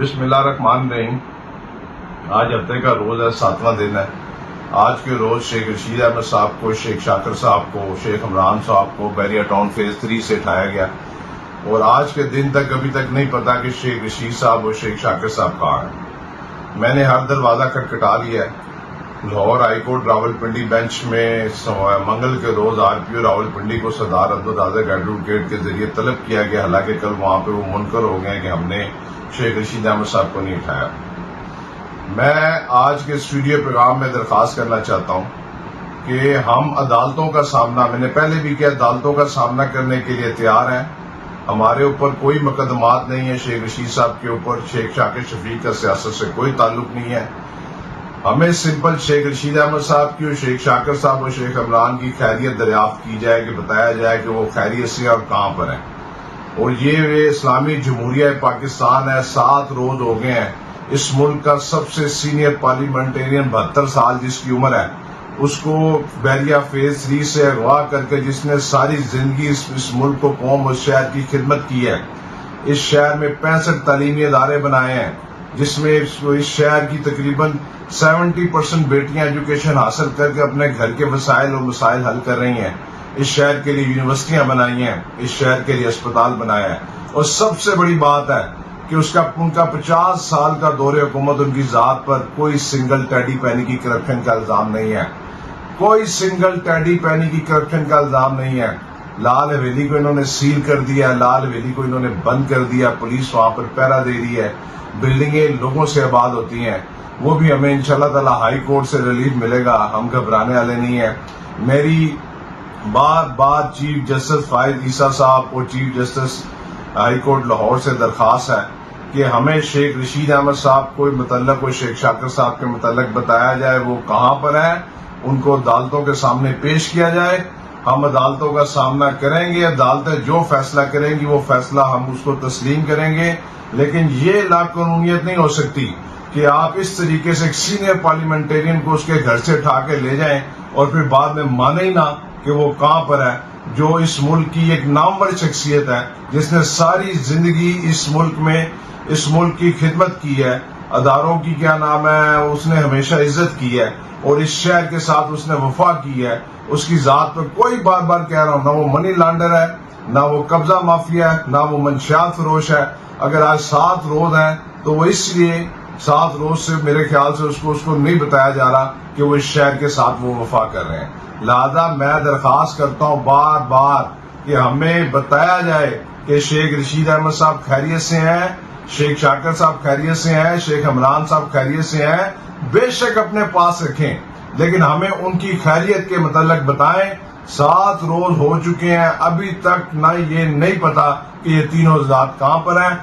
بسم اللہ الرحمن الرحیم۔ آج ہفتے کا روز ہے، 7واں دن ہے۔ آج کے روز شیخ رشید احمد صاحب کو، شیخ شاکر صاحب کو، شیخ عمران صاحب کو بیریا ٹاؤن فیز 3 سے اٹھایا گیا، اور آج کے دن تک ابھی تک نہیں پتا کہ شیخ رشید صاحب اور شیخ شاکر صاحب کہاں ہیں۔ میں نے ہر دروازہ کھٹکھٹا لیا ہے۔ Lahore high court Rawalpindi bench میں منگل کے روز RPO راولپنڈی کو سردار عبدالرازق ایڈوکیٹ کے ذریعے طلب کیا گیا، حالانکہ کل وہاں پہ وہ منکر ہو گئے کہ ہم نے شیخ رشید احمد صاحب کو نہیں اٹھایا۔ میں آج کے اسٹوڈیو پیغام میں درخواست کرنا چاہتا ہوں کہ ہم عدالتوں کا سامنا، میں نے پہلے بھی کیا، عدالتوں کا سامنا کرنے کے لیے تیار ہیں۔ ہمارے اوپر کوئی مقدمات نہیں ہے، شیخ رشید صاحب کے اوپر شیخ شاکر شفیق کا سیاست سے کوئی تعلق نہیں ہے۔ ہمیں سمپل شیخ رشید احمد صاحب کی اور شیخ شاکر صاحب اور شیخ عمران کی خیریت دریافت کی جائے، کہ بتایا جائے کہ وہ خیریت سے اور کہاں پر ہیں۔ اور یہ اسلامی جمہوریہ پاکستان ہے، 7 روز ہو گئے ہیں۔ اس ملک کا سب سے سینئر پارلیمنٹرین 72 سال جس کی عمر ہے، اس کو بیریا فیز 3 سے اغوا کر کے، جس نے ساری زندگی اس ملک کو، قوم اور شہر کی خدمت کی ہے۔ اس شہر میں 65 تعلیمی ادارے بنائے ہیں، جس میں اس شہر کی تقریباً 70% بیٹیاں ایجوکیشن حاصل کر کے اپنے گھر کے وسائل اور مسائل حل کر رہی ہیں۔ اس شہر کے لیے یونیورسٹیاں بنائی ہیں، اس شہر کے لیے اسپتال بنایا ہے، اور سب سے بڑی بات ہے کہ ان کا 50 سال کا دور حکومت، ان کی ذات پر کوئی سنگل ٹیڈی پینی کی کرپشن کا الزام نہیں ہے، کوئی سنگل ٹیڈی پینی کی کرپشن کا الزام نہیں ہے۔ لال حویلی کو انہوں نے سیل کر دیا، لال حویلی کو انہوں نے بند کر دیا، پولیس وہاں پر پہرا دے رہی ہے، بلڈنگیں لوگوں سے آباد ہوتی ہیں، وہ بھی ہمیں انشاءاللہ تعالی ہائی کورٹ سے ریلیف ملے گا، ہم گھبرانے والے نہیں ہیں۔ میری بار چیف جسٹس فائد عیسیٰ صاحب اور chief justice high court Lahore سے درخواست ہے کہ ہمیں شیخ رشید احمد صاحب کو متعلق اور شیخ شاکر صاحب کے متعلق بتایا جائے، وہ کہاں پر ہیں، ان کو عدالتوں کے سامنے پیش کیا جائے۔ ہم عدالتوں کا سامنا کریں گے، عدالتیں جو فیصلہ کریں گی وہ فیصلہ ہم اس کو تسلیم کریں گے، لیکن یہ لاقانونیت نہیں ہو سکتی کہ آپ اس طریقے سے ایک سینئر پارلیمنٹرین کو اس کے گھر سے اٹھا کے لے جائیں اور پھر بعد میں مانے ہی نہ کہ وہ کہاں پر ہے، جو اس ملک کی ایک نامور شخصیت ہے، جس نے ساری زندگی اس ملک میں اس ملک کی خدمت کی ہے، اداروں کی کیا نام ہے، اس نے ہمیشہ عزت کی ہے، اور اس شہر کے ساتھ اس نے وفا کی ہے۔ اس کی ذات پر کوئی بار کہہ رہا ہوں، نہ وہ منی لانڈر ہے، نہ وہ قبضہ مافیا ہے، نہ وہ منشیات فروش ہے۔ اگر آج 7 روز ہیں تو وہ اس لیے 7 روز سے میرے خیال سے اس کو نہیں بتایا جا رہا کہ وہ اس شہر کے ساتھ وہ وفا کر رہے ہیں۔ لہذا میں درخواست کرتا ہوں بار کہ ہمیں بتایا جائے کہ شیخ رشید احمد صاحب خیریت سے ہیں، شیخ شاکر صاحب خیریت سے ہیں، شیخ عمران صاحب خیریت سے ہیں۔ بے شک اپنے پاس رکھیں، لیکن ہمیں ان کی خیریت کے متعلق بتائیں۔ 7 روز ہو چکے ہیں، ابھی تک نہ یہ نہیں پتا کہ یہ تینوں ذات کہاں پر ہیں۔